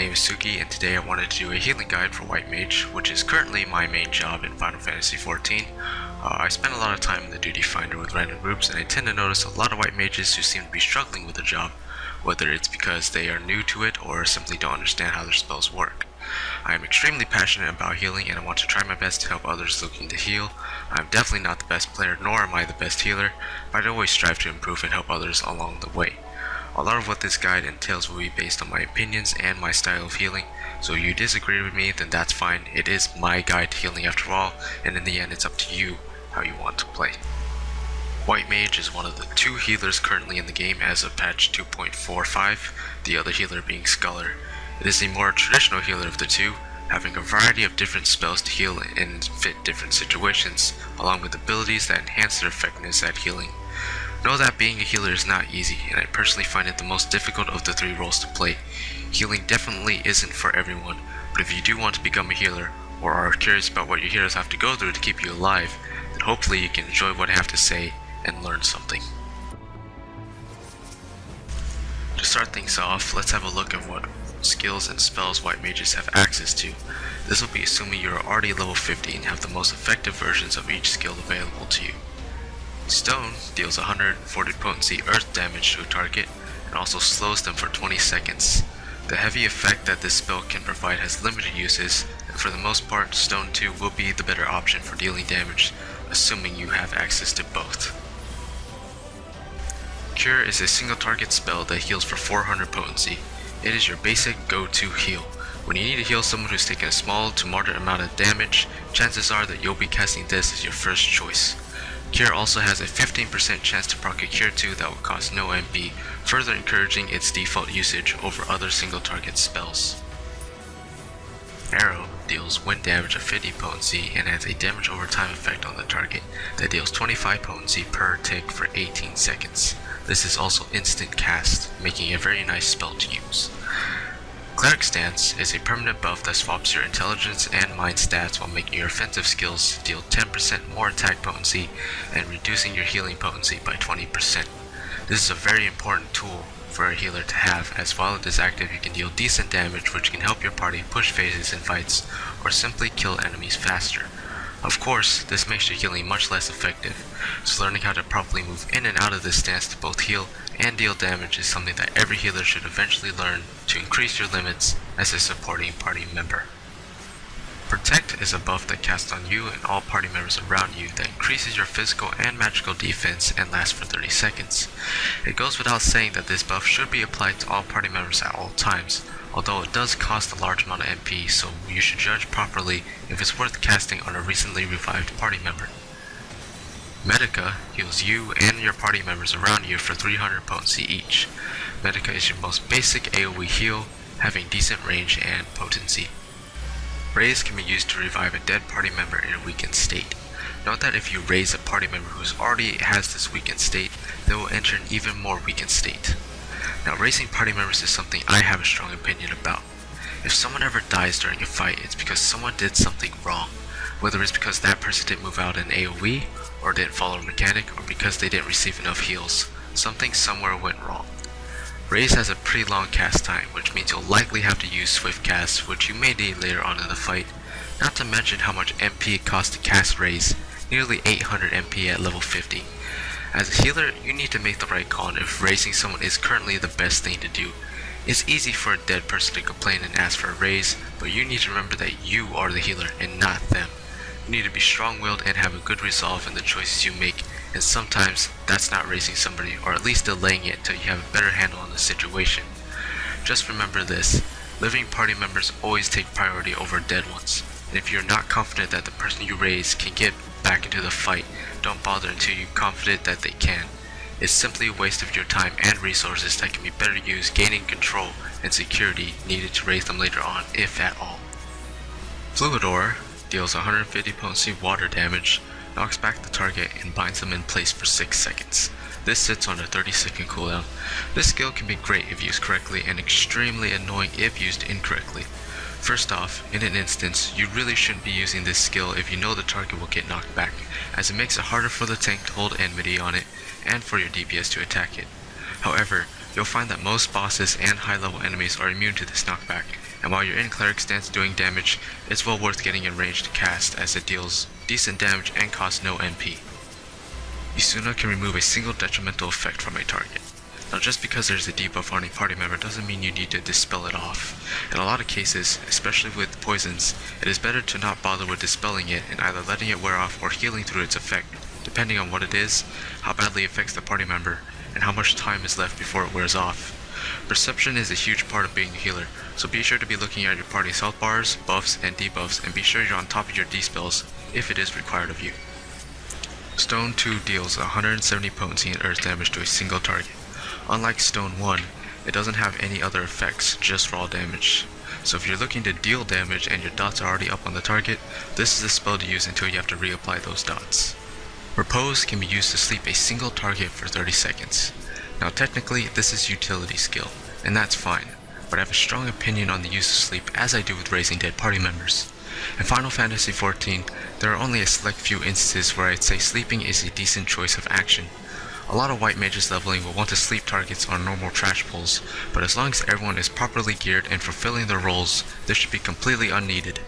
name is Tsuki, and today I wanted to do a healing guide for White Mage, which is currently my main job in Final Fantasy XIV. I spend a lot of time in the duty finder with random groups, and I tend to notice a lot of White Mages who seem to be struggling with the job, whether it's because they are new to it or simply don't understand how their spells work. I am extremely passionate about healing, and I want to try my best to help others looking to heal. I'm definitely not the best player, nor am I the best healer, but I always strive to improve and help others along the way. A lot of what this guide entails will be based on my opinions and my style of healing, so if you disagree with me, then that's fine. It is my guide to healing after all, and in the end it's up to you how you want to play. White Mage is one of the two healers currently in the game as of patch 2.45, the other healer being Scholar. It is the more traditional healer of the two, having a variety of different spells to heal and fit different situations, along with abilities that enhance their effectiveness at healing. Know that being a healer is not easy, and I personally find it the most difficult of the three roles to play. Healing definitely isn't for everyone, but if you do want to become a healer, or are curious about what your healers have to go through to keep you alive, then hopefully you can enjoy what I have to say and learn something. To start things off, let's have a look at what skills and spells White Mages have access to. This will be assuming you are already level 50 and have the most effective versions of each skill available to you. Stone deals 140 potency earth damage to a target and also slows them for 20 seconds. The heavy effect that this spell can provide has limited uses, and for the most part Stone 2 will be the better option for dealing damage, assuming you have access to both. Cure is a single target spell that heals for 400 potency. It is your basic go-to heal. When you need to heal someone who's taken a small to moderate amount of damage, chances are that you'll be casting this as your first choice. Cure also has a 15% chance to proc a Cure 2 that will cost no MP, further encouraging its default usage over other single target spells. Arrow deals wind damage of 50 potency and has a damage over time effect on the target that deals 25 potency per tick for 18 seconds. This is also instant cast, making it a very nice spell to use. Cleric Stance is a permanent buff that swaps your intelligence and mind stats while making your offensive skills deal 10% more attack potency and reducing your healing potency by 20%. This is a very important tool for a healer to have, as while it is active you can deal decent damage which can help your party push phases in fights or simply kill enemies faster. Of course, this makes your healing much less effective, so learning how to properly move in and out of this stance to both heal and deal damage is something that every healer should eventually learn to increase your limits as a supporting party member. Protect is a buff that casts on you and all party members around you that increases your physical and magical defense and lasts for 30 seconds. It goes without saying that this buff should be applied to all party members at all times, although it does cost a large amount of MP, so you should judge properly if it's worth casting on a recently revived party member. Medica heals you and your party members around you for 300 potency each. Medica is your most basic AoE heal, having decent range and potency. Raise can be used to revive a dead party member in a weakened state. Note that if you raise a party member who already has this weakened state, they will enter an even more weakened state. Now, raising party members is something I have a strong opinion about. If someone ever dies during a fight, it's because someone did something wrong, whether it's because that person didn't move out in AoE, or didn't follow a mechanic, or because they didn't receive enough heals. Something somewhere went wrong. Raise has a pretty long cast time, which means you'll likely have to use swift cast, which you may need later on in the fight, not to mention how much MP it costs to cast Raise, nearly 800 MP at level 50. As a healer, you need to make the right call on if raising someone is currently the best thing to do. It's easy for a dead person to complain and ask for a raise, but you need to remember that you are the healer and not them. You need to be strong-willed and have a good resolve in the choices you make, and sometimes that's not raising somebody, or at least delaying it until you have a better handle on the situation. Just remember this, living party members always take priority over dead ones, and if you're not confident that the person you raise can get back into the fight, don't bother until you're confident that they can. It's simply a waste of your time and resources that can be better used gaining control and security needed to raise them later on, if at all. Fluid Aura deals 150 potency water damage, knocks back the target, and binds them in place for 6 seconds. This sits on a 30-second cooldown. This skill can be great if used correctly and extremely annoying if used incorrectly. First off, in an instance, you really shouldn't be using this skill if you know the target will get knocked back, as it makes it harder for the tank to hold enmity on it and for your DPS to attack it. However, you'll find that most bosses and high-level enemies are immune to this knockback, and while your Cleric stance doing damage, it's well worth getting in range to cast as it deals decent damage and costs no MP. Isuna can remove a single detrimental effect from a target. Now just because there's a debuff on a party member doesn't mean you need to dispel it off. In a lot of cases, especially with poisons, it is better to not bother with dispelling it and either letting it wear off or healing through its effect, depending on what it is, how badly it affects the party member, and how much time is left before it wears off. Perception is a huge part of being a healer, so be sure to be looking at your party's health bars, buffs, and debuffs, and be sure you're on top of your D-spells if it is required of you. Stone 2 deals 170 potency and earth damage to a single target. Unlike Stone 1, it doesn't have any other effects, just raw damage. So if you're looking to deal damage and your dots are already up on the target, this is the spell to use until you have to reapply those dots. Repose can be used to sleep a single target for 30 seconds. Now technically this is utility skill, and that's fine, but I have a strong opinion on the use of sleep as I do with raising dead party members. In Final Fantasy XIV, there are only a select few instances where I'd say sleeping is a decent choice of action. A lot of white mages leveling will want to sleep targets on normal trash pulls, but as long as everyone is properly geared and fulfilling their roles, this should be completely unneeded.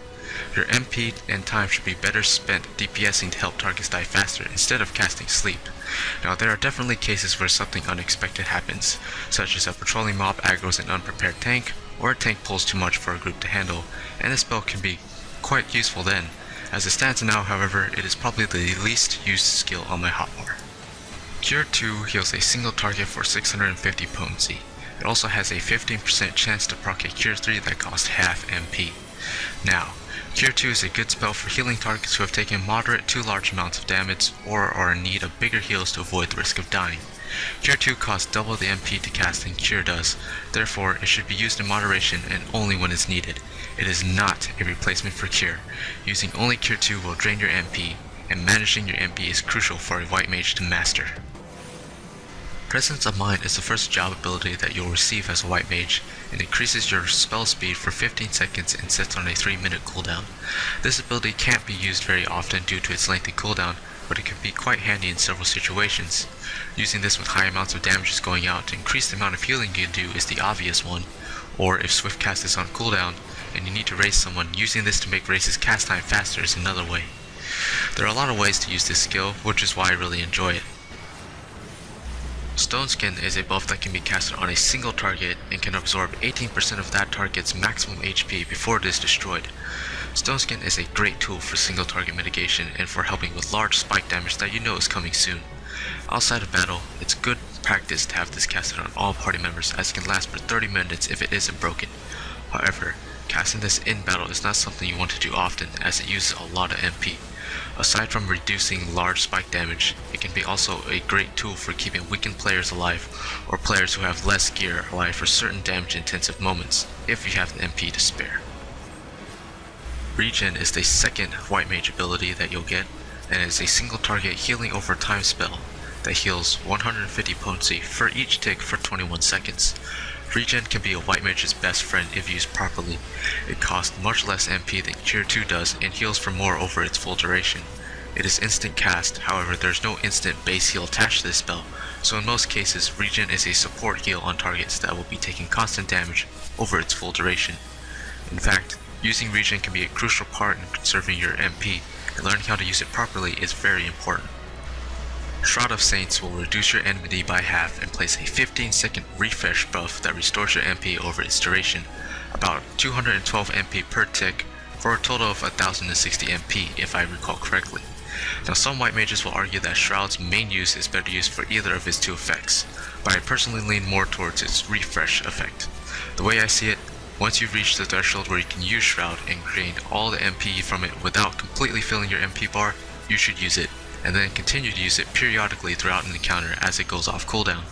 Your MP and time should be better spent DPSing to help targets die faster instead of casting sleep. Now there are definitely cases where something unexpected happens, such as a patrolling mob aggroes an unprepared tank, or a tank pulls too much for a group to handle, and this spell can be quite useful then. As it stands now, however, it is probably the least used skill on my hotbar. Cure 2 heals a single target for 650 potency. It also has a 15% chance to proc a Cure 3 that costs half MP. Now, Cure 2 is a good spell for healing targets who have taken moderate to large amounts of damage or are in need of bigger heals to avoid the risk of dying. Cure 2 costs double the MP to cast than Cure does, therefore it should be used in moderation and only when it's needed. It is not a replacement for Cure. Using only Cure 2 will drain your MP, and managing your MP is crucial for a white mage to master. Presence of Mind is the first job ability that you'll receive as a white mage, and increases your spell speed for 15 seconds and sits on a 3-minute cooldown. This ability can't be used very often due to its lengthy cooldown, but it can be quite handy in several situations. Using this with high amounts of damages going out to increase the amount of healing you can do is the obvious one, or if swift cast is on cooldown and you need to raise someone, using this to make Raze's cast time faster is another way. There are a lot of ways to use this skill, which is why I really enjoy it. Stone Skin is a buff that can be casted on a single target and can absorb 18% of that target's maximum HP before it is destroyed. Stone Skin is a great tool for single target mitigation and for helping with large spike damage that you know is coming soon. Outside of battle, it's good practice to have this casted on all party members as it can last for 30 minutes if it isn't broken. However, casting this in battle is not something you want to do often as it uses a lot of MP. Aside from reducing large spike damage, it can be also a great tool for keeping weakened players alive, or players who have less gear alive for certain damage intensive moments, if you have the MP to spare. Regen is the second white mage ability that you'll get, and is a single target healing over time spell that heals 150 potency for each tick for 21 seconds. Regen can be a white mage's best friend if used properly. It costs much less MP than Cure 2 does and heals for more over its full duration. It is instant cast, however there's no instant base heal attached to this spell, so in most cases Regen is a support heal on targets that will be taking constant damage over its full duration. In fact, using Regen can be a crucial part in conserving your MP, and learning how to use it properly is very important. Shroud of Saints will reduce your enmity by half and place a 15-second refresh buff that restores your MP over its duration, about 212 MP per tick, for a total of 1060 MP if I recall correctly. Now some white mages will argue that Shroud's main use is better used for either of its two effects, but I personally lean more towards its refresh effect. The way I see it, once you've reached the threshold where you can use Shroud and gain all the MP from it without completely filling your MP bar, you should use it, and then continue to use it periodically throughout an encounter as it goes off cooldown.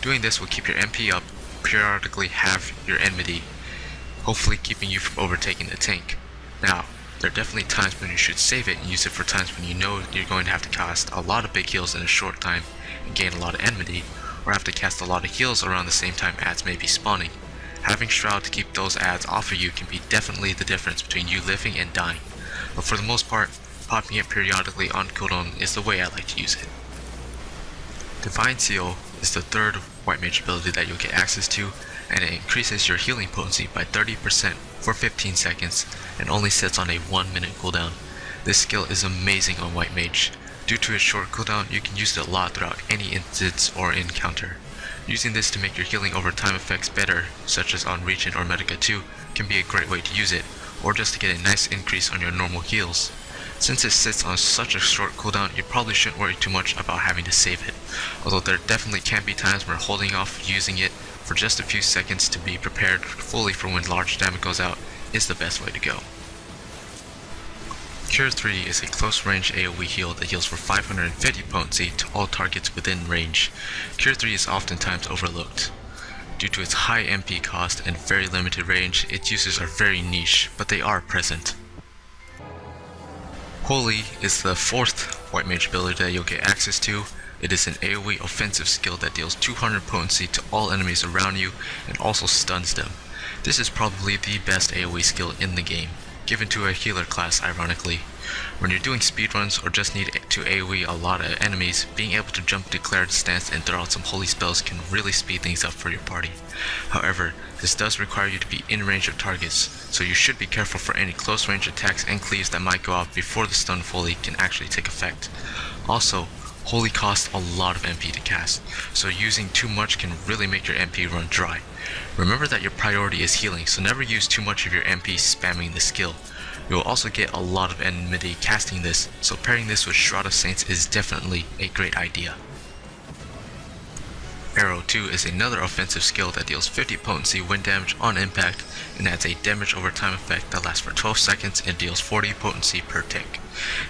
Doing this will keep your MP up, periodically halve your enmity, hopefully keeping you from overtaking the tank. Now, there are definitely times when you should save it and use it for times when you know you're going to have to cast a lot of big heals in a short time and gain a lot of enmity, or have to cast a lot of heals around the same time adds may be spawning. Having Shroud to keep those adds off of you can be definitely the difference between you living and dying, but for the most part, popping it periodically on cooldown is the way I like to use it. Divine Seal is the third White Mage ability that you'll get access to, and it increases your healing potency by 30% for 15 seconds and only sits on a 1 minute cooldown. This skill is amazing on White Mage. Due to its short cooldown, you can use it a lot throughout any instance or encounter. Using this to make your healing over time effects better, such as on Regen or Medica 2, can be a great way to use it, or just to get a nice increase on your normal heals. Since it sits on such a short cooldown, you probably shouldn't worry too much about having to save it, although there definitely can be times where holding off using it for just a few seconds to be prepared fully for when large damage goes out is the best way to go. Cure 3 is a close range AoE heal that heals for 550 potency to all targets within range. Cure 3 is oftentimes overlooked. Due to its high MP cost and very limited range, its uses are very niche, but they are present. Holy is the 4th White Mage ability that you'll get access to. It is an AoE offensive skill that deals 200 potency to all enemies around you and also stuns them. This is probably the best AoE skill in the game, given to a healer class ironically. When you're doing speedruns or just need to AoE a lot of enemies, being able to jump to Cleric stance and throw out some holy spells can really speed things up for your party. However, this does require you to be in range of targets, so you should be careful for any close range attacks and cleaves that might go off before the stun fully can actually take effect. Also, Holy costs a lot of MP to cast, so using too much can really make your MP run dry. Remember that your priority is healing, so never use too much of your MP spamming the skill. You will also get a lot of enmity casting this, so pairing this with Shroud of Saints is definitely a great idea. Arrow 2 is another offensive skill that deals 50 potency when damage on impact and adds a damage over time effect that lasts for 12 seconds and deals 40 potency per tick.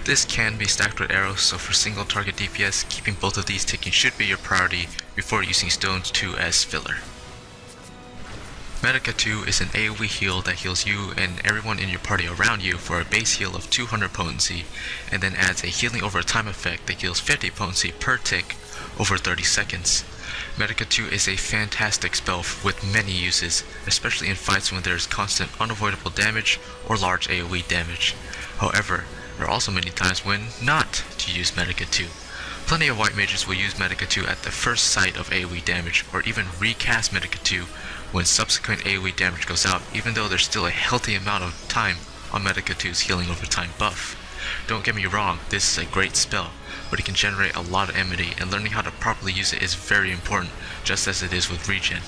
This can be stacked with arrows, so for single target DPS, keeping both of these ticking should be your priority before using Stones 2 as filler. Medica 2 is an AoE heal that heals you and everyone in your party around you for a base heal of 200 potency, and then adds a healing over time effect that deals 50 potency per tick over 30 seconds. Medica 2 is a fantastic spell with many uses, especially in fights when there is constant unavoidable damage or large AoE damage. However, there are also many times when not to use Medica 2. Plenty of white mages will use Medica 2 at the first sight of AoE damage, or even recast Medica 2 when subsequent AoE damage goes out, even though there's still a healthy amount of time on Medica 2's healing over time buff. Don't get me wrong, this is a great spell, but it can generate a lot of enmity, and learning how to properly use it is very important, just as it is with regen.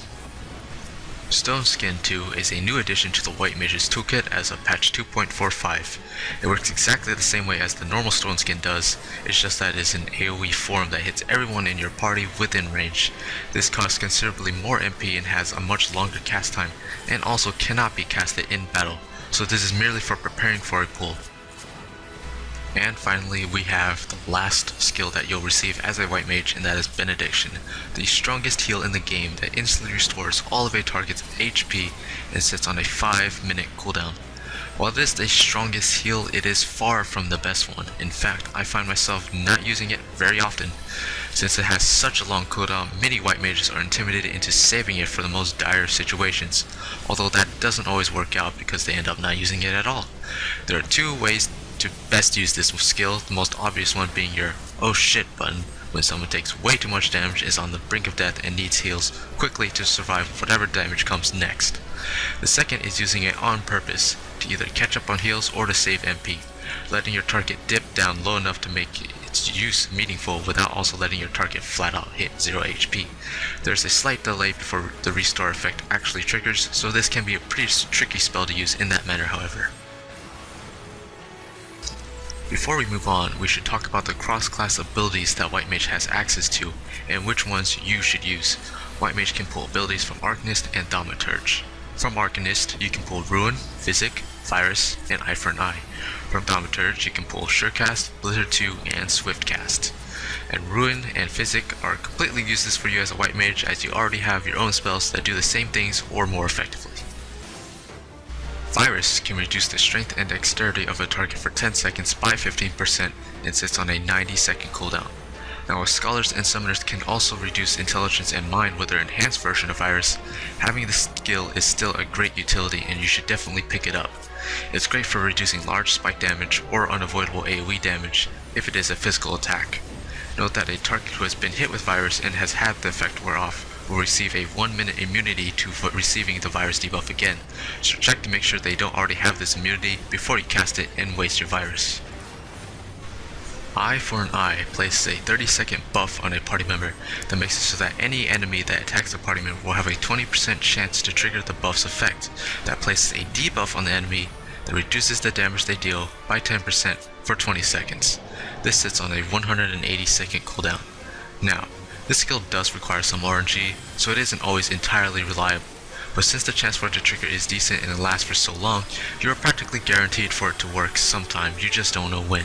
Stone Skin 2 is a new addition to the White Mage's toolkit as of patch 2.45. It works exactly the same way as the normal Stone Skin does, it's just that it's an AoE form that hits everyone in your party within range. This costs considerably more MP and has a much longer cast time, and also cannot be casted in battle, so this is merely for preparing for a pull. And finally, we have the last skill that you'll receive as a white mage, and that is Benediction, the strongest heal in the game that instantly restores all of a target's HP and sits on a 5-minute cooldown. While this is the strongest heal, it is far from the best one. In fact, I find myself not using it very often. Since it has such a long cooldown, many white mages are intimidated into saving it for the most dire situations, although that doesn't always work out because they end up not using it at all. There are two ways to best use this skill, the most obvious one being your "oh shit" button when someone takes way too much damage, is on the brink of death and needs heals quickly to survive whatever damage comes next. The second is using it on purpose, to either catch up on heals or to save MP, letting your target dip down low enough to make its use meaningful without also letting your target flat out hit 0 HP. There's a slight delay before the restore effect actually triggers, so this can be a pretty tricky spell to use in that manner however. Before we move on, we should talk about the cross-class abilities that White Mage has access to, and which ones you should use. White Mage can pull abilities from Arcanist and Thaumaturge. From Arcanist, you can pull Ruin, Physic, Virus, and Eye for an Eye. From Thaumaturge, you can pull Surecast, Blizzard 2, and Swiftcast. And Ruin and Physic are completely useless for you as a White Mage, as you already have your own spells that do the same things or more effectively. Virus can reduce the strength and dexterity of a target for 10 seconds by 15% and sits on a 90-second cooldown. Now, as Scholars and Summoners can also reduce intelligence and mind with their enhanced version of Virus, having this skill is still a great utility and you should definitely pick it up. It's great for reducing large spike damage or unavoidable AoE damage if it is a physical attack. Note that a target who has been hit with Virus and has had the effect wear off will receive a 1-minute immunity to receiving the virus debuff again, so check to make sure they don't already have this immunity before you cast it and waste your virus. Eye for an Eye places a 30-second buff on a party member that makes it so that any enemy that attacks the party member will have a 20% chance to trigger the buff's effect. That places a debuff on the enemy that reduces the damage they deal by 10% for 20 seconds. This sits on a 180-second cooldown. Now, this skill does require some RNG, so it isn't always entirely reliable, but since the chance for it to trigger is decent and it lasts for so long, you are practically guaranteed for it to work sometime, you just don't know when.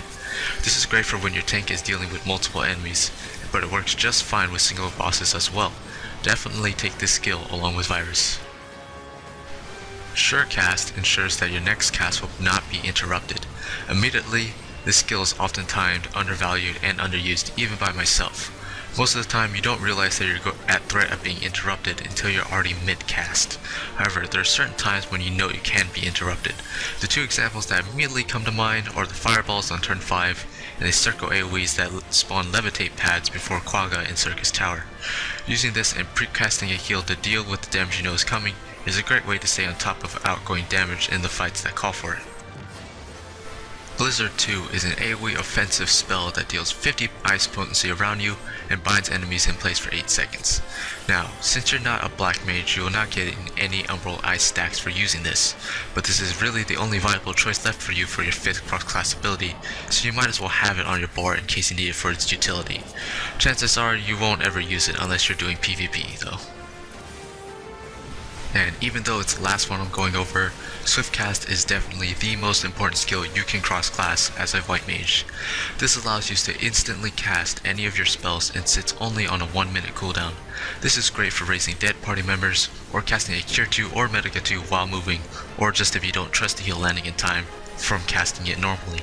This is great for when your tank is dealing with multiple enemies, but it works just fine with single bosses as well. Definitely take this skill along with Virus. Sure Cast ensures that your next cast will not be interrupted. Immediately, this skill is often timed, undervalued, and underused even by myself. Most of the time you don't realize that you're at threat of being interrupted until you're already mid-cast. However, there are certain times when you know you can be interrupted. The two examples that immediately come to mind are the fireballs on turn 5 and the circle AoEs that spawn levitate pads before Quagga in Circus Tower. Using this and precasting a heal to deal with the damage you know is coming is a great way to stay on top of outgoing damage in the fights that call for it. Blizzard 2 is an AoE offensive spell that deals 50 ice potency around you and binds enemies in place for 8 seconds. Now, since you're not a black mage, you will not get any umbral ice stacks for using this, but this is really the only viable choice left for you for your 5th cross-class ability, so you might as well have it on your board in case you need it for its utility. Chances are you won't ever use it unless you're doing PvP though. And even though it's the last one I'm going over, Swift Cast is definitely the most important skill you can cross-class as a white mage. This allows you to instantly cast any of your spells and sits only on a 1-minute cooldown. This is great for raising dead party members, or casting a Cure 2 or Medica 2 while moving, or just if you don't trust the heal landing in time from casting it normally.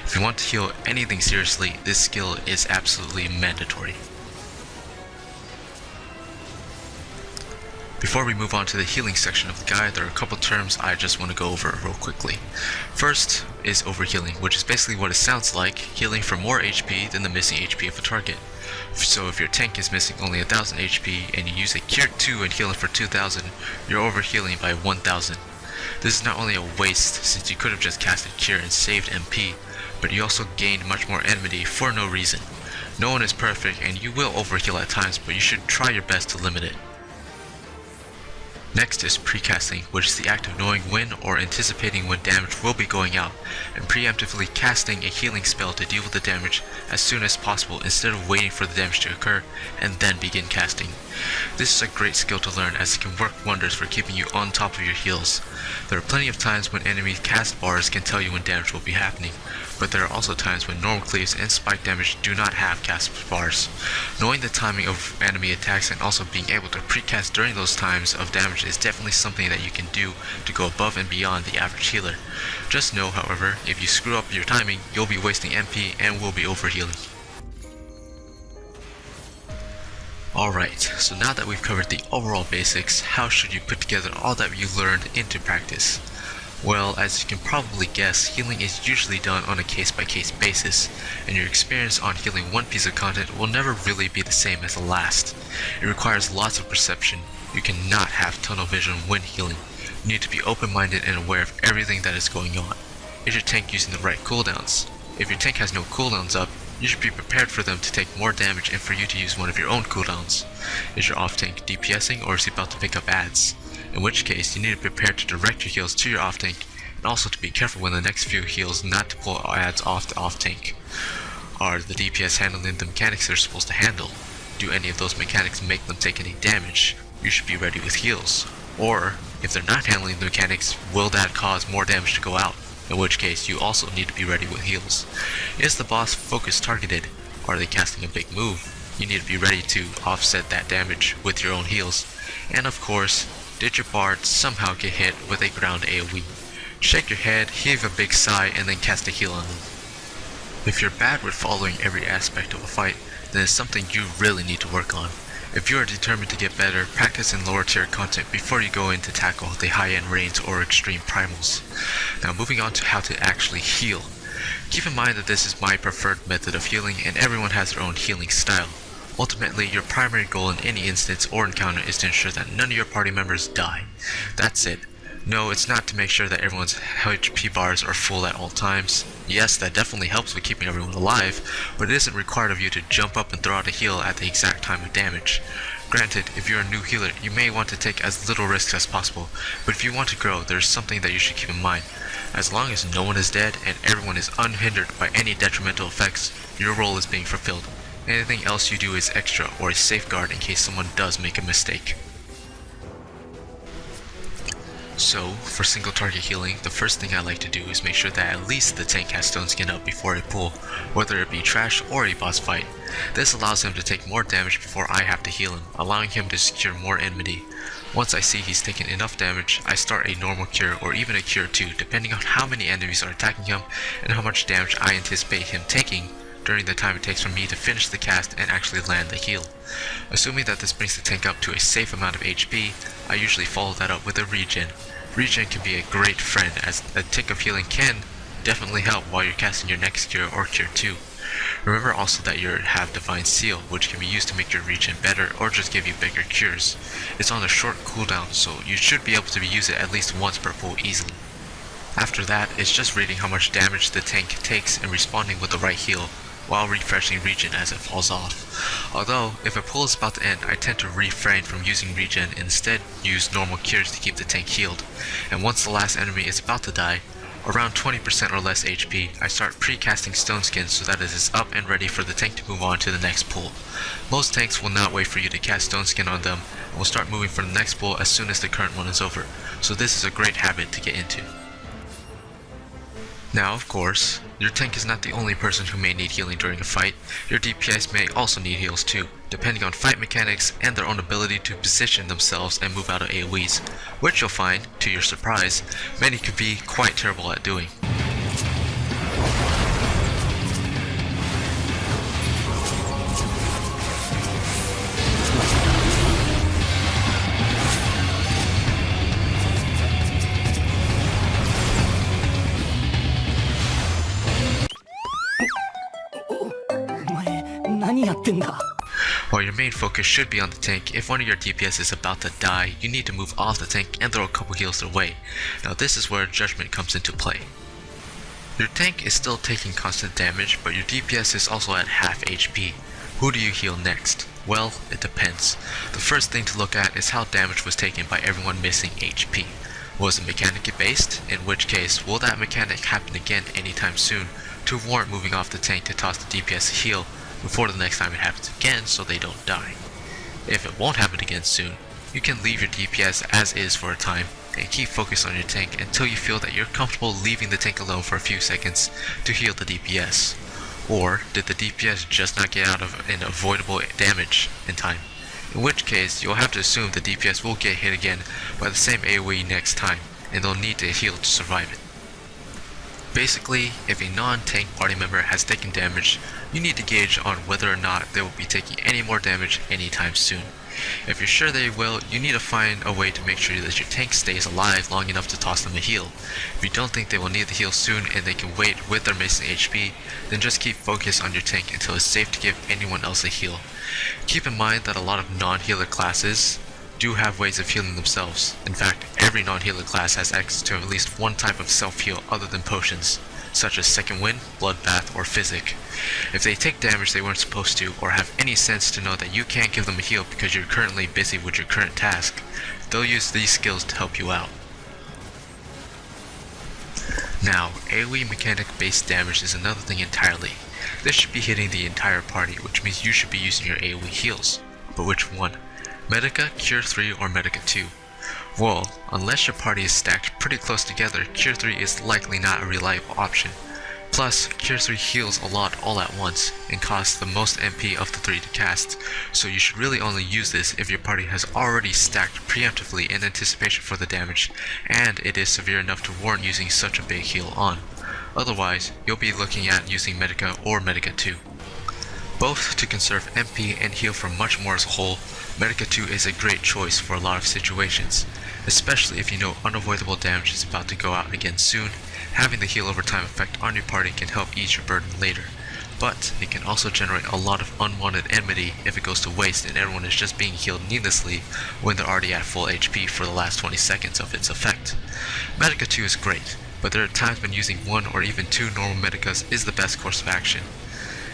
If you want to heal anything seriously, this skill is absolutely mandatory. Before we move on to the healing section of the guide, there are a couple terms I just want to go over real quickly. First is Overhealing, which is basically what it sounds like, healing for more HP than the missing HP of a target. So if your tank is missing only 1000 HP and you use a Cure 2 and heal it for 2000, you're overhealing by 1000. This is not only a waste since you could have just casted Cure and saved MP, but you also gained much more enmity for no reason. No one is perfect and you will overheal at times, but you should try your best to limit it. Next is Precasting, which is the act of knowing when or anticipating when damage will be going out, and preemptively casting a healing spell to deal with the damage as soon as possible instead of waiting for the damage to occur and then begin casting. This is a great skill to learn as it can work wonders for keeping you on top of your heals. There are plenty of times when enemy cast bars can tell you when damage will be happening, but there are also times when normal cleaves and spike damage do not have cast bars. Knowing the timing of enemy attacks and also being able to precast during those times of damage is definitely something that you can do to go above and beyond the average healer. Just know, however, if you screw up your timing, you'll be wasting MP and will be overhealing. Alright, so now that we've covered the overall basics, how should you put together all that you learned into practice? Well, as you can probably guess, healing is usually done on a case-by-case basis, and your experience on healing one piece of content will never really be the same as the last. It requires lots of perception. You cannot have tunnel vision when healing. You need to be open-minded and aware of everything that is going on. Is your tank using the right cooldowns? If your tank has no cooldowns up, you should be prepared for them to take more damage and for you to use one of your own cooldowns. Is your off-tank DPSing or is he about to pick up ads? In which case, you need to prepare to direct your heals to your off-tank and also to be careful when the next few heals not to pull ads off the off-tank. Are the DPS handling the mechanics they're supposed to handle? Do any of those mechanics make them take any damage? You should be ready with heals. Or, if they're not handling the mechanics, will that cause more damage to go out? In which case, you also need to be ready with heals. Is the boss focus targeted? Are they casting a big move? You need to be ready to offset that damage with your own heals. And of course, did your bard somehow get hit with a ground AoE? Shake your head, heave a big sigh, and then cast a heal on them. If you're bad with following every aspect of a fight, then it's something you really need to work on. If you are determined to get better, practice in lower tier content before you go in to tackle the high-end raids or extreme primals. Now moving on to how to actually heal. Keep in mind that this is my preferred method of healing and everyone has their own healing style. Ultimately, your primary goal in any instance or encounter is to ensure that none of your party members die. That's it. No, it's not to make sure that everyone's HP bars are full at all times. Yes, that definitely helps with keeping everyone alive, but it isn't required of you to jump up and throw out a heal at the exact time of damage. Granted, if you're a new healer, you may want to take as little risk as possible, but if you want to grow, there's something that you should keep in mind. As long as no one is dead and everyone is unhindered by any detrimental effects, your role is being fulfilled. Anything else you do is extra or a safeguard in case someone does make a mistake. So, for single target healing, the first thing I like to do is make sure that at least the tank has stone skin up before I pull, whether it be trash or a boss fight. This allows him to take more damage before I have to heal him, allowing him to secure more enmity. Once I see he's taken enough damage, I start a normal cure or even a cure 2, depending on how many enemies are attacking him and how much damage I anticipate him taking during the time it takes for me to finish the cast and actually land the heal. Assuming that this brings the tank up to a safe amount of HP, I usually follow that up with a regen. Regen can be a great friend, as a tick of healing can definitely help while you're casting your next cure or cure 2. Remember also that you have Divine Seal, which can be used to make your regen better or just give you bigger cures. It's on a short cooldown, so you should be able to use it at least once per pull easily. After that, it's just reading how much damage the tank takes and responding with the right heal, while refreshing regen as it falls off. Although, if a pull is about to end, I tend to refrain from using regen and instead use normal cures to keep the tank healed. And once the last enemy is about to die, around 20% or less HP, I start pre-casting stone skin so that it is up and ready for the tank to move on to the next pull. Most tanks will not wait for you to cast stone skin on them and will start moving for the next pull as soon as the current one is over, so this is a great habit to get into. Now, of course, your tank is not the only person who may need healing during a fight. Your DPS may also need heals too, depending on fight mechanics and their own ability to position themselves and move out of AoEs, which you'll find, to your surprise, many could be quite terrible at doing. While your main focus should be on the tank, if one of your DPS is about to die, you need to move off the tank and throw a couple heals their way. Now this is where judgment comes into play. Your tank is still taking constant damage, but your DPS is also at half HP. Who do you heal next? Well, it depends. The first thing to look at is how damage was taken by everyone missing HP. Was it mechanically based? In which case, will that mechanic happen again anytime soon to warrant moving off the tank to toss the DPS a heal before the next time it happens again so they don't die? If it won't happen again soon, you can leave your DPS as is for a time and keep focused on your tank until you feel that you're comfortable leaving the tank alone for a few seconds to heal the DPS. Or did the DPS just not get out of an avoidable damage in time? In which case, you'll have to assume the DPS will get hit again by the same AoE next time, and they'll need to heal to survive it. Basically, if a non-tank party member has taken damage, you need to gauge on whether or not they will be taking any more damage anytime soon. If you're sure they will, you need to find a way to make sure that your tank stays alive long enough to toss them a heal. If you don't think they will need the heal soon and they can wait with their missing HP, then just keep focused on your tank until it's safe to give anyone else a heal. Keep in mind that a lot of non-healer classes do have ways of healing themselves. In fact, every non-healer class has access to at least one type of self-heal other than potions, such as Second Wind, Bloodbath, or Physic. If they take damage they weren't supposed to, or have any sense to know that you can't give them a heal because you're currently busy with your current task, they'll use these skills to help you out. Now, AoE mechanic based damage is another thing entirely. This should be hitting the entire party, which means you should be using your AoE heals. But which one? Medica, Cure 3, or Medica 2? Well, unless your party is stacked pretty close together, Cure 3 is likely not a reliable option. Plus, Cure 3 heals a lot all at once, and costs the most MP of the 3 to cast, so you should really only use this if your party has already stacked preemptively in anticipation for the damage, and it is severe enough to warrant using such a big heal on. Otherwise, you'll be looking at using Medica or Medica 2. Both to conserve MP and heal for much more as a whole, Medica 2 is a great choice for a lot of situations, especially if you know unavoidable damage is about to go out again soon. Having the heal over time effect on your party can help ease your burden later. but it can also generate a lot of unwanted enmity if it goes to waste and everyone is just being healed needlessly when they're already at full HP for the last 20 seconds of its effect. Medica 2 is great, but there are times when using 1 or even 2 normal Medicas is the best course of action.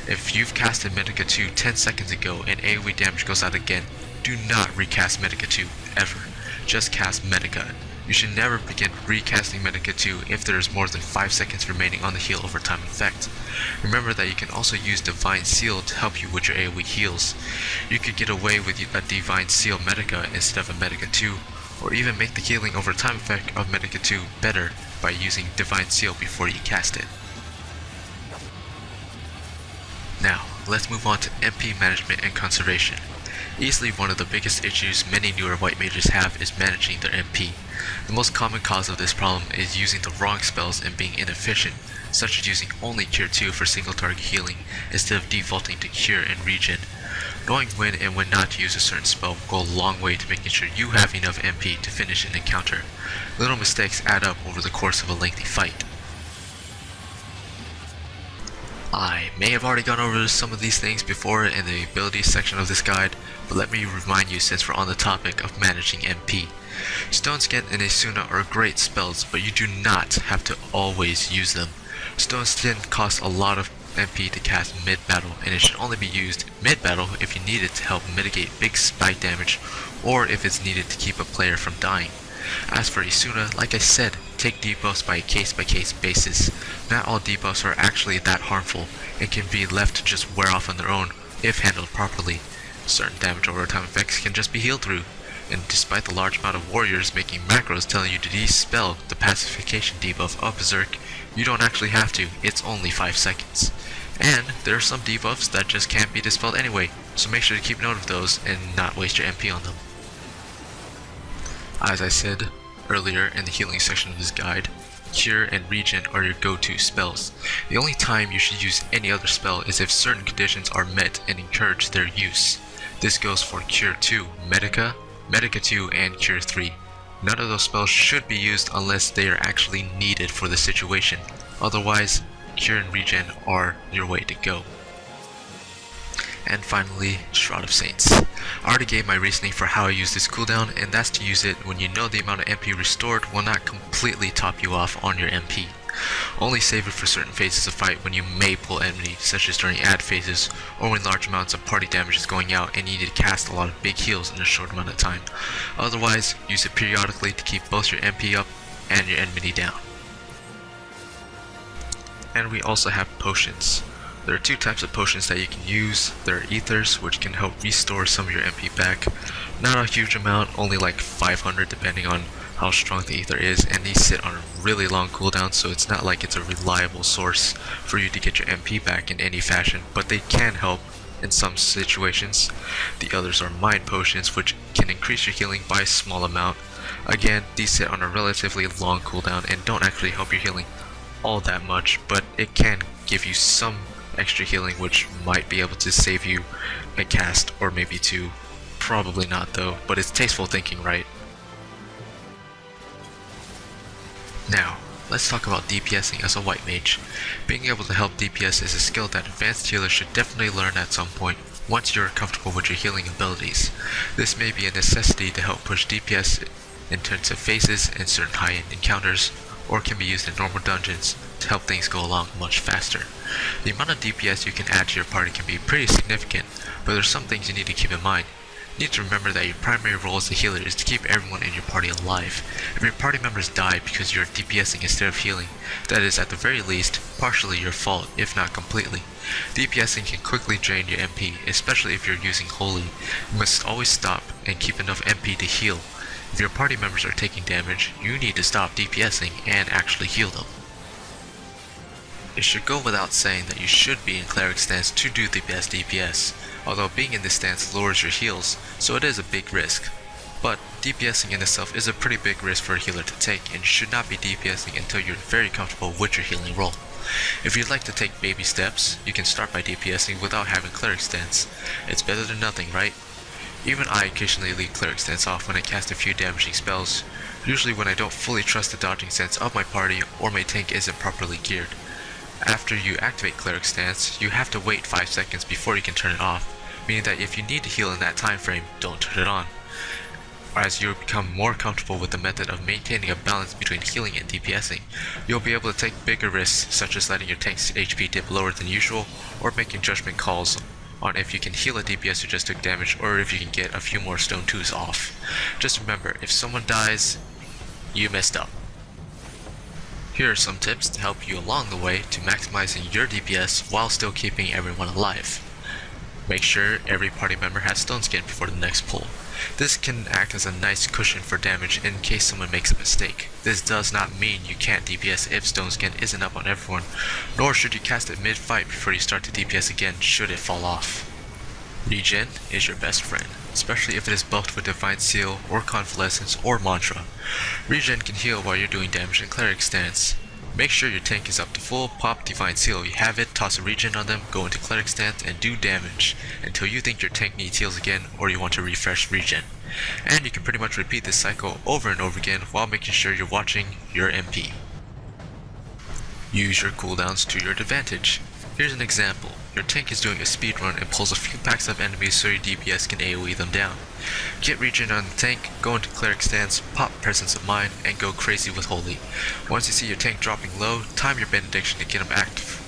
If you've casted Medica 2 10 seconds ago and AoE damage goes out again, do not recast Medica 2 ever. Just cast Medica. You should never begin recasting Medica 2 if there is more than 5 seconds remaining on the heal over time effect. Remember that you can also use Divine Seal to help you with your AoE heals. You could get away with a Divine Seal Medica instead of a Medica 2, or even make the healing over time effect of Medica 2 better by using Divine Seal before you cast it. Now, let's move on to MP management and conservation. Easily one of the biggest issues many newer white mages have is managing their MP. The most common cause of this problem is using the wrong spells and being inefficient, such as using only Cure 2 for single target healing instead of defaulting to Cure and Regen. Knowing when and when not to use a certain spell will go a long way to making sure you have enough MP to finish an encounter. Little mistakes add up over the course of a lengthy fight. I may have already gone over some of these things before in the abilities section of this guide, but let me remind you since we're on the topic of managing MP. Stone Skin and Esuna are great spells, but you do not have to always use them. Stone Skin costs a lot of MP to cast mid-battle, and it should only be used mid-battle if you need it to help mitigate big spike damage, or if it's needed to keep a player from dying. As for Esuna, like I said, take debuffs by a case-by-case basis. Not all debuffs are actually that harmful, and can be left to just wear off on their own if handled properly. Certain damage over time effects can just be healed through, and despite the large amount of warriors making macros telling you to de-spell the pacification debuff of Berserk, you don't actually have to, it's only 5 seconds. And there are some debuffs that just can't be dispelled anyway, so make sure to keep note of those and not waste your MP on them. As I said earlier in the healing section of this guide, Cure and Regen are your go-to spells. The only time you should use any other spell is if certain conditions are met and encourage their use. This goes for Cure 2, Medica, Medica 2, and Cure 3. None of those spells should be used unless they are actually needed for the situation. Otherwise, Cure and Regen are your way to go. And finally, Shroud of Saints. I already gave my reasoning for how I use this cooldown, and that's to use it when you know the amount of MP restored will not completely top you off on your MP. Only save it for certain phases of fight when you may pull enemy, such as during ad phases, or when large amounts of party damage is going out and you need to cast a lot of big heals in a short amount of time. Otherwise, use it periodically to keep both your MP up and your enmity down. And we also have potions. There are 2 types of potions that you can use. There are ethers, which can help restore some of your MP back. Not a huge amount, only like 500 depending on how strong the ether is, and these sit on a really long cooldown, so it's not like it's a reliable source for you to get your MP back in any fashion, but they can help in some situations. The others are mind potions, which can increase your healing by a small amount. Again, these sit on a relatively long cooldown and don't actually help your healing all that much, but it can give you some extra healing, which might be able to save you a cast or maybe 2. Probably not though, but it's tasteful thinking, right? Now, let's talk about DPSing as a white mage. Being able to help DPS is a skill that advanced healers should definitely learn at some point once you're comfortable with your healing abilities. This may be a necessity to help push DPS intensive phases and certain high-end encounters, or can be used in normal dungeons to help things go along much faster. The amount of DPS you can add to your party can be pretty significant, but there's some things you need to keep in mind. You need to remember that your primary role as a healer is to keep everyone in your party alive. If your party members die because you're DPSing instead of healing, that is at the very least partially your fault, if not completely. DPSing can quickly drain your MP, especially if you're using Holy. You must always stop and keep enough MP to heal. If your party members are taking damage, you need to stop DPSing and actually heal them. It should go without saying that you should be in Cleric stance to do the best DPS, although being in this stance lowers your heals, so it is a big risk. But DPSing in itself is a pretty big risk for a healer to take, and you should not be DPSing until you're very comfortable with your healing role. If you'd like to take baby steps, you can start by DPSing without having Cleric stance. It's better than nothing, right? Even I occasionally leave Cleric stance off when I cast a few damaging spells, usually when I don't fully trust the dodging sense of my party or my tank isn't properly geared. After you activate Cleric Stance, you have to wait 5 seconds before you can turn it off, meaning that if you need to heal in that time frame, don't turn it on. As you become more comfortable with the method of maintaining a balance between healing and DPSing, you'll be able to take bigger risks such as letting your tank's HP dip lower than usual, or making judgment calls on if you can heal a DPS who just took damage or if you can get a few more stone 2s off. Just remember, if someone dies, you messed up. Here are some tips to help you along the way to maximizing your DPS while still keeping everyone alive. Make sure every party member has stone skin before the next pull. This can act as a nice cushion for damage in case someone makes a mistake. This does not mean you can't DPS if stone skin isn't up on everyone, nor should you cast it mid-fight before you start to DPS again should it fall off. Regen is your best friend, especially if it is buffed with Divine Seal or Convalescence or Mantra. Regen can heal while you're doing damage in Cleric Stance. Make sure your tank is up to full, pop Divine Seal. You have it, toss a regen on them, go into Cleric Stance, and do damage until you think your tank needs heals again or you want to refresh regen. And you can pretty much repeat this cycle over and over again while making sure you're watching your MP. Use your cooldowns to your advantage. Here's an example. Your tank is doing a speed run and pulls a few packs of enemies so your DPS can AoE them down. Get regen on the tank, go into Cleric Stance, pop Presence of Mind, and go crazy with Holy. Once you see your tank dropping low, time your Benediction to get him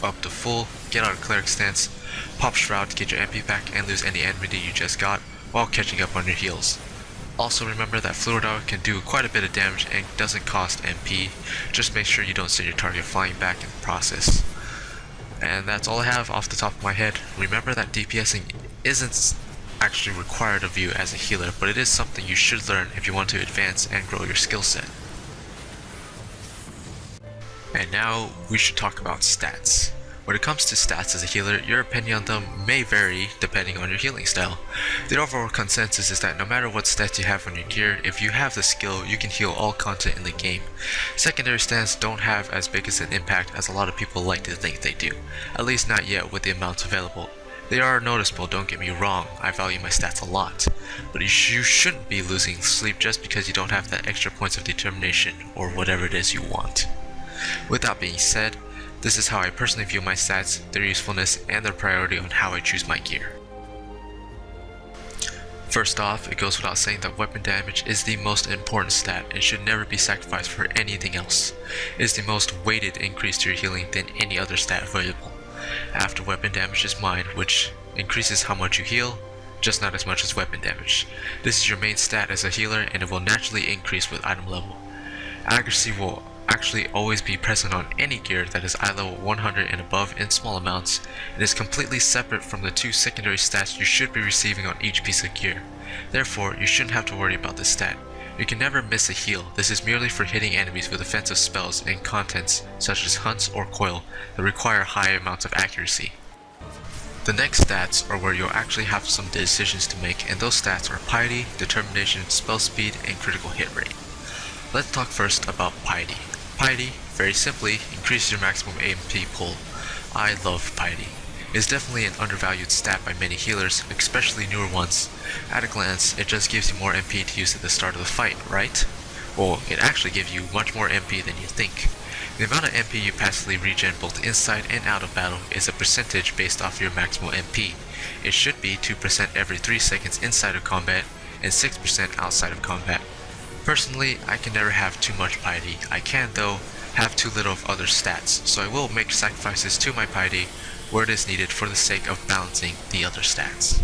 up to full, get out of Cleric Stance, pop Shroud to get your MP back and lose any enmity you just got while catching up on your heals. Also remember that Fluid Arrow can do quite a bit of damage and doesn't cost MP, just make sure you don't send your target flying back in the process. And that's all I have off the top of my head. Remember that DPSing isn't actually required of you as a healer, but it is something you should learn if you want to advance and grow your skill set. And now we should talk about stats. When it comes to stats as a healer, your opinion on them may vary depending on your healing style. The overall consensus is that no matter what stats you have on your gear, if you have the skill, you can heal all content in the game. Secondary stats don't have as big as an impact as a lot of people like to think they do, at least not yet with the amounts available. They are noticeable, don't get me wrong, I value my stats a lot, but you shouldn't be losing sleep just because you don't have that extra points of determination or whatever it is you want. With that being said, this is how I personally view my stats, their usefulness, and their priority on how I choose my gear. First off, it goes without saying that weapon damage is the most important stat and should never be sacrificed for anything else. It is the most weighted increase to your healing than any other stat available. After weapon damage is mind, which increases how much you heal, just not as much as weapon damage. This is your main stat as a healer and it will naturally increase with item level. Accuracy will actually always be present on any gear that is eye level 100 and above in small amounts. It is completely separate from the two secondary stats you should be receiving on each piece of gear. Therefore, you shouldn't have to worry about this stat. You can never miss a heal. This is merely for hitting enemies with offensive spells and contents such as hunts or coil that require high amounts of accuracy. The next stats are where you'll actually have some decisions to make, and those stats are piety, determination, spell speed, and critical hit rate. Let's talk first about piety. Piety, very simply, increases your maximum MP pull. I love piety. It is definitely an undervalued stat by many healers, especially newer ones. At a glance, it just gives you more MP to use at the start of the fight, right? Well, it actually gives you much more MP than you think. The amount of MP you passively regen both inside and out of battle is a percentage based off your maximal MP. It should be 2% every 3 seconds inside of combat and 6% outside of combat. Personally, I can never have too much piety. I can, though, have too little of other stats, so I will make sacrifices to my piety where it is needed for the sake of balancing the other stats.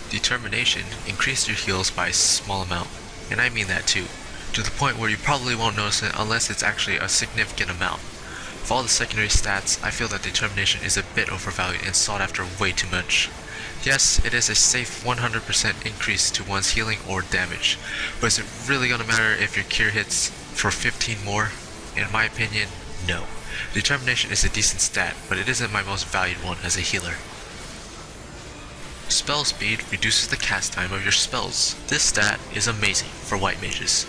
Determination increases your heals by a small amount, and I mean that too, to the point where you probably won't notice it unless it's actually a significant amount. For all the secondary stats, I feel that determination is a bit overvalued and sought after way too much. Yes, it is a safe 100% increase to one's healing or damage, but is it really gonna matter if your gear hits for 15 more? In my opinion, no. Determination is a decent stat, but it isn't my most valued one as a healer. Spell speed reduces the cast time of your spells. This stat is amazing for white mages.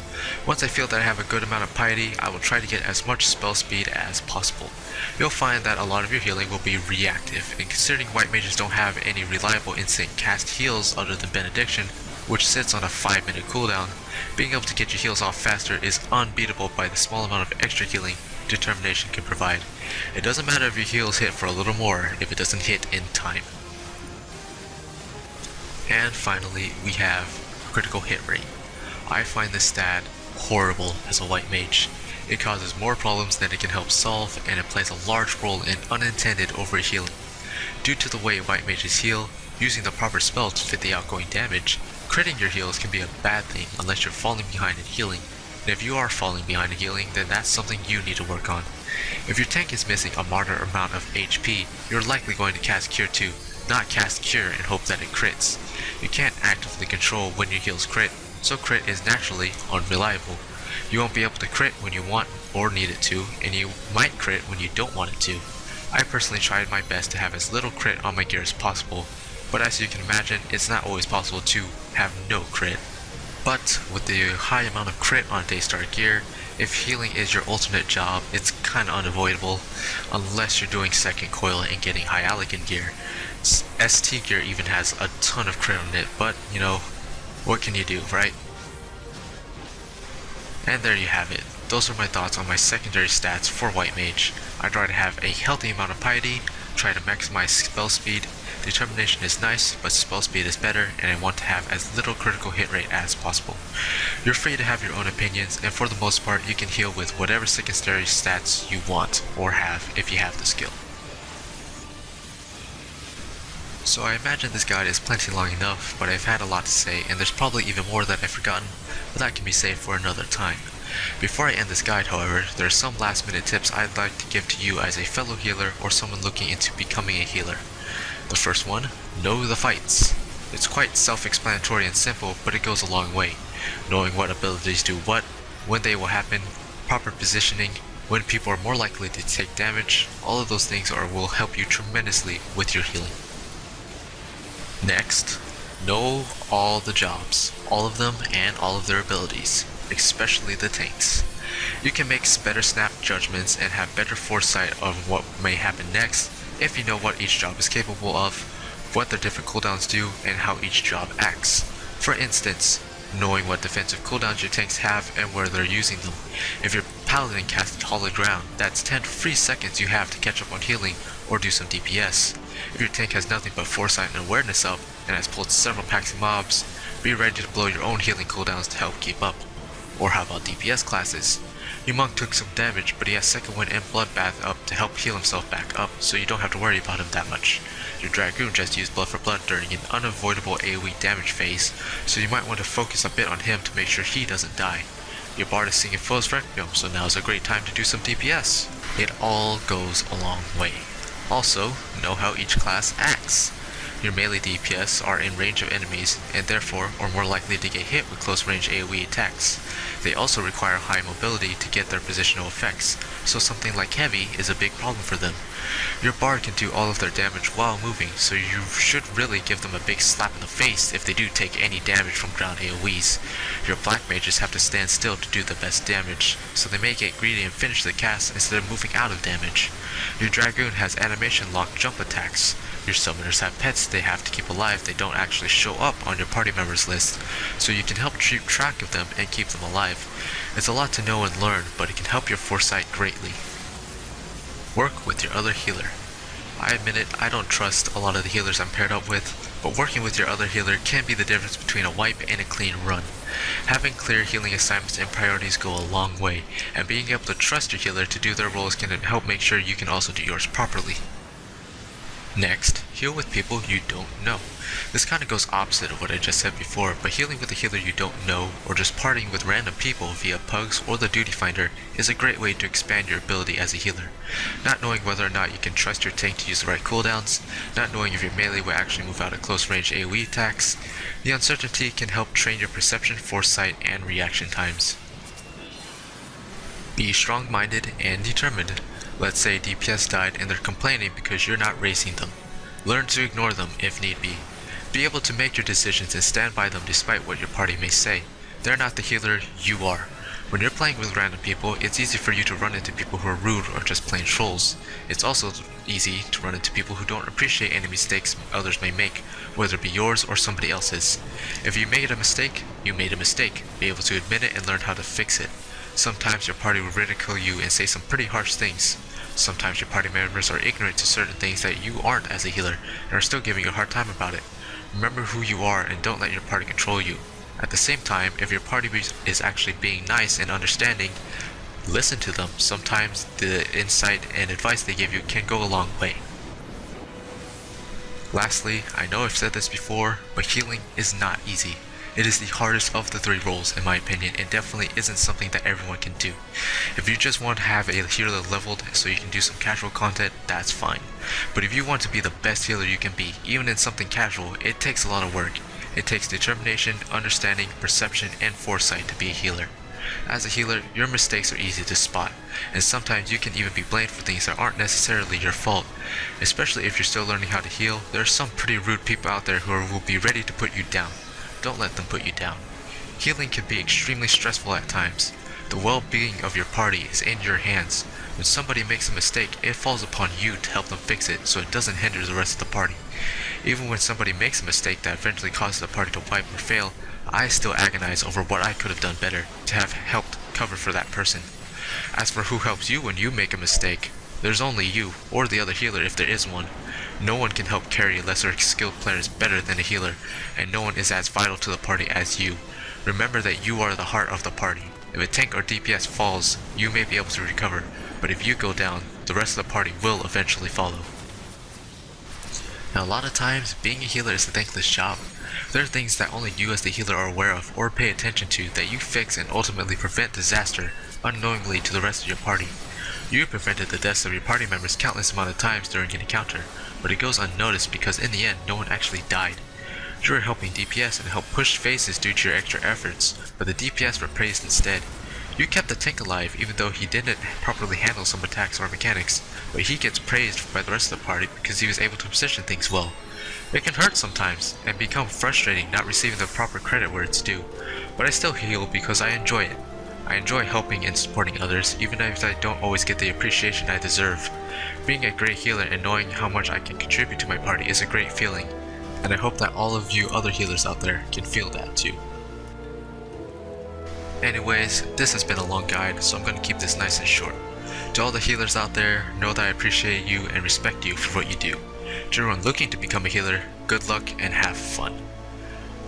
Once I feel that I have a good amount of piety, I will try to get as much spell speed as possible. You'll find that a lot of your healing will be reactive, and considering white mages don't have any reliable instant cast heals other than Benediction, which sits on a 5-minute cooldown, being able to get your heals off faster is unbeatable by the small amount of extra healing determination can provide. It doesn't matter if your heals hit for a little more if it doesn't hit in time. And finally, we have critical hit rate. I find this stat horrible as a white mage. It causes more problems than it can help solve, and it plays a large role in unintended overhealing. Due to the way white mages heal, using the proper spell to fit the outgoing damage, critting your heals can be a bad thing unless you're falling behind in healing. And if you are falling behind in healing, then that's something you need to work on. If your tank is missing a moderate amount of HP, you're likely going to cast Cure 2, not cast Cure and hope that it crits. You can't actively control when your heals crit, so crit is naturally unreliable. You won't be able to crit when you want or need it to, and you might crit when you don't want it to. I personally tried my best to have as little crit on my gear as possible, but as you can imagine, it's not always possible to have no crit. But with the high amount of crit on Daystar gear, if healing is your ultimate job, it's kinda unavoidable, unless you're doing second coil and getting high Allegan gear. ST gear even has a ton of crit on it, but you know, what can you do, right? And there you have it. Those are my thoughts on my secondary stats for White Mage. I try to have a healthy amount of piety, try to maximize spell speed. Determination is nice, but spell speed is better, and I want to have as little critical hit rate as possible. You're free to have your own opinions, and for the most part, you can heal with whatever secondary stats you want or have if you have the skill. So I imagine this guide is plenty long enough, but I've had a lot to say, and there's probably even more that I've forgotten, but that can be saved for another time. Before I end this guide, however, there are some last minute tips I'd like to give to you as a fellow healer or someone looking into becoming a healer. The first one, know the fights. It's quite self-explanatory and simple, but it goes a long way. Knowing what abilities do what, when they will happen, proper positioning, when people are more likely to take damage, all of those things will help you tremendously with your healing. Next, know all the jobs, all of them and all of their abilities, especially the tanks. You can make better snap judgments and have better foresight of what may happen next if you know what each job is capable of, what their different cooldowns do, and how each job acts. For instance, knowing what defensive cooldowns your tanks have and where they're using them. If your paladin casts Hallowed Ground, that's 10 free seconds you have to catch up on healing or do some DPS. If your tank has nothing but foresight and awareness up, and has pulled several packs of mobs, be ready to blow your own healing cooldowns to help keep up. Or how about DPS classes? Your monk took some damage, but he has second wind and bloodbath up to help heal himself back up, so you don't have to worry about him that much. Your dragoon just used blood for blood during an unavoidable AoE damage phase, so you might want to focus a bit on him to make sure he doesn't die. Your bard is singing Foe's Requiem, so now is a great time to do some DPS. It all goes a long way. Also, know how each class acts. Your melee DPS are in range of enemies, and therefore are more likely to get hit with close range AoE attacks. They also require high mobility to get their positional effects, so something like heavy is a big problem for them. Your bard can do all of their damage while moving, so you should really give them a big slap in the face if they do take any damage from ground AoEs. Your black mages have to stand still to do the best damage, so they may get greedy and finish the cast instead of moving out of damage. Your dragoon has animation lock jump attacks. Your summoners have pets they have to keep alive they don't actually show up on your party members list, so you can help keep track of them and keep them alive. It's a lot to know and learn, but it can help your foresight greatly. Work with your other healer. I admit it, I don't trust a lot of the healers I'm paired up with, but working with your other healer can be the difference between a wipe and a clean run. Having clear healing assignments and priorities go a long way, and being able to trust your healer to do their roles can help make sure you can also do yours properly. Next, heal with people you don't know. This kinda goes opposite of what I just said before, but healing with a healer you don't know, or just partying with random people via pugs or the duty finder is a great way to expand your ability as a healer. Not knowing whether or not you can trust your tank to use the right cooldowns, not knowing if your melee will actually move out at close range AoE attacks, the uncertainty can help train your perception, foresight, and reaction times. Be strong-minded and determined. Let's say DPS died and they're complaining because you're not racing them. Learn to ignore them if need be. Be able to make your decisions and stand by them despite what your party may say. They're not the healer, you are. When you're playing with random people, it's easy for you to run into people who are rude or just plain trolls. It's also easy to run into people who don't appreciate any mistakes others may make, whether it be yours or somebody else's. If you made a mistake, you made a mistake. Be able to admit it and learn how to fix it. Sometimes your party will ridicule you and say some pretty harsh things. Sometimes your party members are ignorant to certain things that you aren't as a healer and are still giving you a hard time about it. Remember who you are and don't let your party control you. At the same time, if your party is actually being nice and understanding, listen to them. Sometimes the insight and advice they give you can go a long way. Lastly, I know I've said this before, but healing is not easy. It is the hardest of the 3 roles in my opinion, and definitely isn't something that everyone can do. If you just want to have a healer leveled so you can do some casual content, that's fine. But if you want to be the best healer you can be, even in something casual, it takes a lot of work. It takes determination, understanding, perception, and foresight to be a healer. As a healer, your mistakes are easy to spot, and sometimes you can even be blamed for things that aren't necessarily your fault. Especially if you're still learning how to heal, there are some pretty rude people out there who will be ready to put you down. Don't let them put you down. Healing can be extremely stressful at times. The well-being of your party is in your hands. When somebody makes a mistake, it falls upon you to help them fix it so it doesn't hinder the rest of the party. Even when somebody makes a mistake that eventually causes the party to wipe or fail, I still agonize over what I could have done better to have helped cover for that person. As for who helps you when you make a mistake, there's only you, or the other healer if there is one. No one can help carry lesser skilled players better than a healer, and no one is as vital to the party as you. Remember that you are the heart of the party. If a tank or DPS falls, you may be able to recover, but if you go down, the rest of the party will eventually follow. Now a lot of times, being a healer is a thankless job. There are things that only you as the healer are aware of or pay attention to that you fix and ultimately prevent disaster unknowingly to the rest of your party. You prevented the deaths of your party members countless amount of times during an encounter, but it goes unnoticed because in the end, no one actually died. You were helping DPS and helped push phases due to your extra efforts, but the DPS were praised instead. You kept the tank alive even though he didn't properly handle some attacks or mechanics, but he gets praised by the rest of the party because he was able to position things well. It can hurt sometimes, and become frustrating not receiving the proper credit where it's due, but I still heal because I enjoy it. I enjoy helping and supporting others, even if I don't always get the appreciation I deserve. Being a great healer and knowing how much I can contribute to my party is a great feeling, and I hope that all of you other healers out there can feel that too. Anyways, this has been a long guide, so I'm going to keep this nice and short. To all the healers out there, know that I appreciate you and respect you for what you do. To everyone looking to become a healer, good luck and have fun.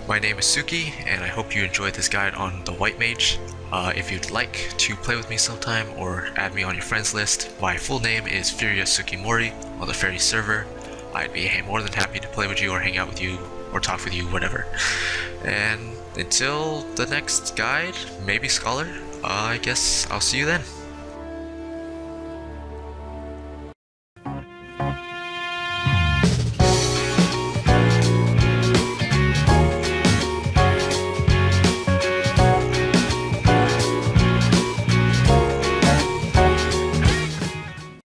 My name is Tsuki, and I hope you enjoyed this guide on the White Mage. If you'd like to play with me sometime or add me on your friends list, my full name is Fyuria Tsukimori on the Faerie server. I'd be more than happy to play with you or hang out with you or talk with you, whatever. And until the next guide, maybe Scholar, I guess I'll see you then.